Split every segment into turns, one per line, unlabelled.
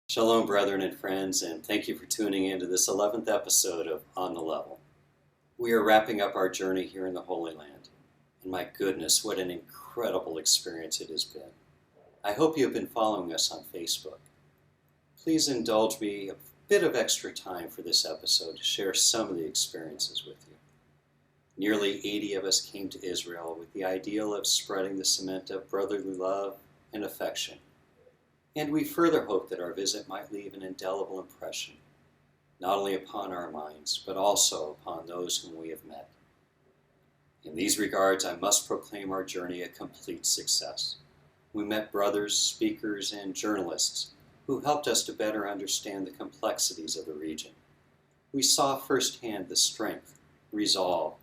Shalom, brethren and friends, and thank you for tuning in to this 11th episode of On the Level. We are wrapping up our journey here in the Holy Land, and my goodness, what an incredible experience it has been. I hope you have been following us on Facebook. Please indulge me a bit of extra time for this episode to share some of the experiences with you. Nearly 80 of us came to Israel with the ideal of spreading the cement of brotherly love and affection. And we further hope that our visit might leave an indelible impression, not only upon our minds, but also upon those whom we have met. In these regards, I must proclaim our journey a complete success. We met brothers, speakers, and journalists who helped us to better understand the complexities of the region. We saw firsthand the strength, resolve,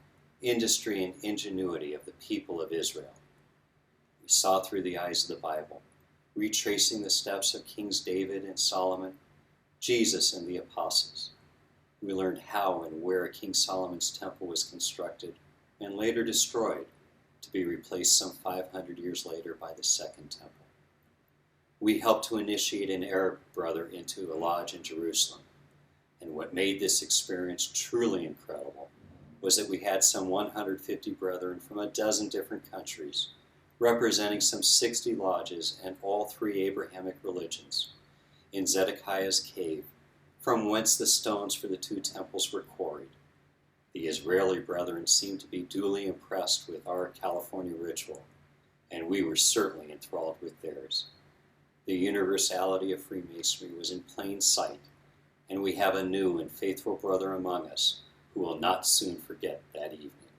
industry, and ingenuity of the people of Israel. We saw through the eyes of the Bible, retracing the steps of Kings David and Solomon, Jesus and the apostles. We learned how and where King Solomon's temple was constructed and later destroyed, to be replaced some 500 years later by the Second Temple. We helped to initiate an Arab brother into a lodge in Jerusalem, and what made this experience truly incredible was that we had some 150 brethren from a dozen different countries, representing some 60 lodges and all three Abrahamic religions, in Zedekiah's cave, from whence the stones for the two temples were quarried. The Israeli brethren seemed to be duly impressed with our California ritual, and we were certainly enthralled with theirs. The universality of Freemasonry was in plain sight, and we have a new and faithful brother among us who will not soon forget that evening.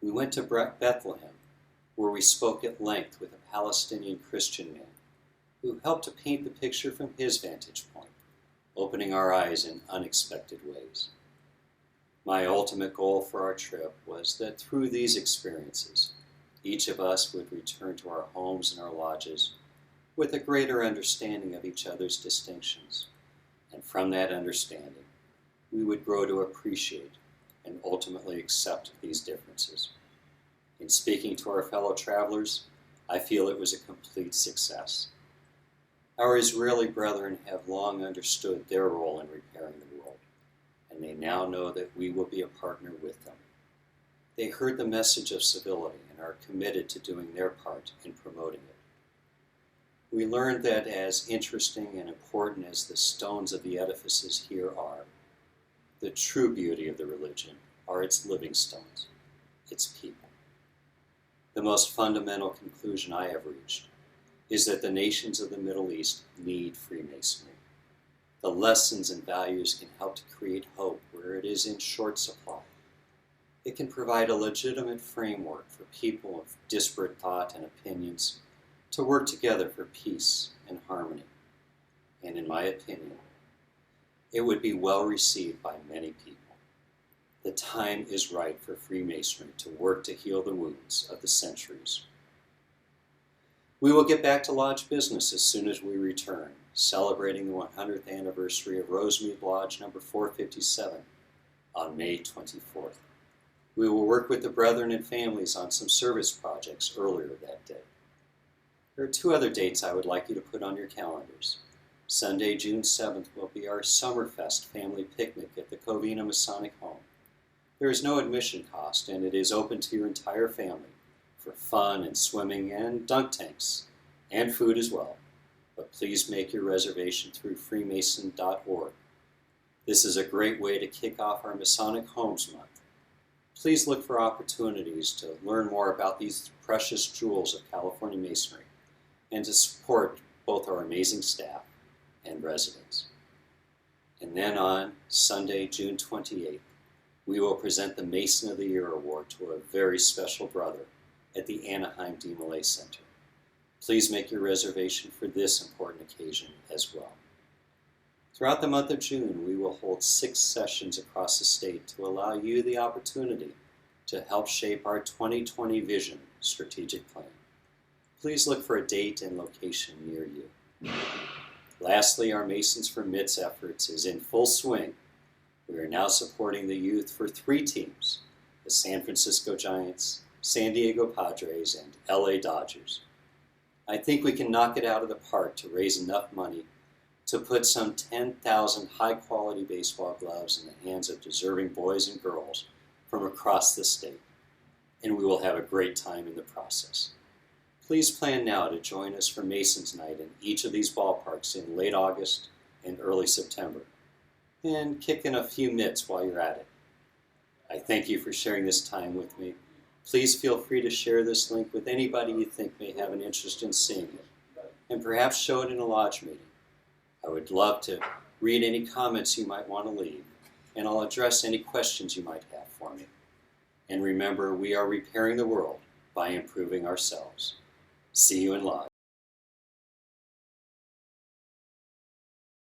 We went to Bethlehem, where we spoke at length with a Palestinian Christian man who helped to paint the picture from his vantage point, opening our eyes in unexpected ways. My ultimate goal for our trip was that through these experiences, each of us would return to our homes and our lodges with a greater understanding of each other's distinctions, and from that understanding, we would grow to appreciate and ultimately accept these differences. In speaking to our fellow travelers, I feel it was a complete success. Our Israeli brethren have long understood their role in repairing the world, and they now know that we will be a partner with them. They heard the message of civility and are committed to doing their part in promoting it. We learned that as interesting and important as the stones of the edifices here are, the true beauty of the religion are its living stones, its people. The most fundamental conclusion I have reached is that the nations of the Middle East need Freemasonry. The lessons and values can help to create hope where it is in short supply. It can provide a legitimate framework for people of disparate thought and opinions to work together for peace and harmony. And in my opinion, it would be well received by many people. The time is right for Freemasonry to work to heal the wounds of the centuries. We will get back to lodge business as soon as we return, celebrating the 100th anniversary of Rosemead Lodge number 457 on May 24th. We will work with the brethren and families on some service projects earlier that day. There are two other dates I would like you to put on your calendars. Sunday, June 7th will be our Summerfest family picnic at the Covina Masonic Home. There is no admission cost, and it is open to your entire family for fun and swimming and dunk tanks, and food as well. But please make your reservation through freemason.org. This is a great way to kick off our Masonic Homes Month. Please look for opportunities to learn more about these precious jewels of California Masonry and to support both our amazing staff and residents. And then on Sunday, June 28th, we will present the Mason of the Year Award to a very special brother at the Anaheim DeMolay Center. Please make your reservation for this important occasion as well. Throughout the month of June, we will hold 6 sessions across the state to allow you the opportunity to help shape our 2020 Vision strategic plan. Please look for a date and location near you. Lastly, our Masons for MITS efforts is in full swing. We are now supporting the youth for 3 teams, the San Francisco Giants, San Diego Padres, and LA Dodgers. I think we can knock it out of the park to raise enough money to put some 10,000 high-quality baseball gloves in the hands of deserving boys and girls from across the state, and we will have a great time in the process. Please plan now to join us for Mason's Night in each of these ballparks in late August and early September, and kick in a few mitts while you're at it. I thank you for sharing this time with me. Please feel free to share this link with anybody you think may have an interest in seeing it, and perhaps show it in a lodge meeting. I would love to read any comments you might want to leave, and I'll address any questions you might have for me. And remember, we are repairing the world by improving ourselves. See you in lodge.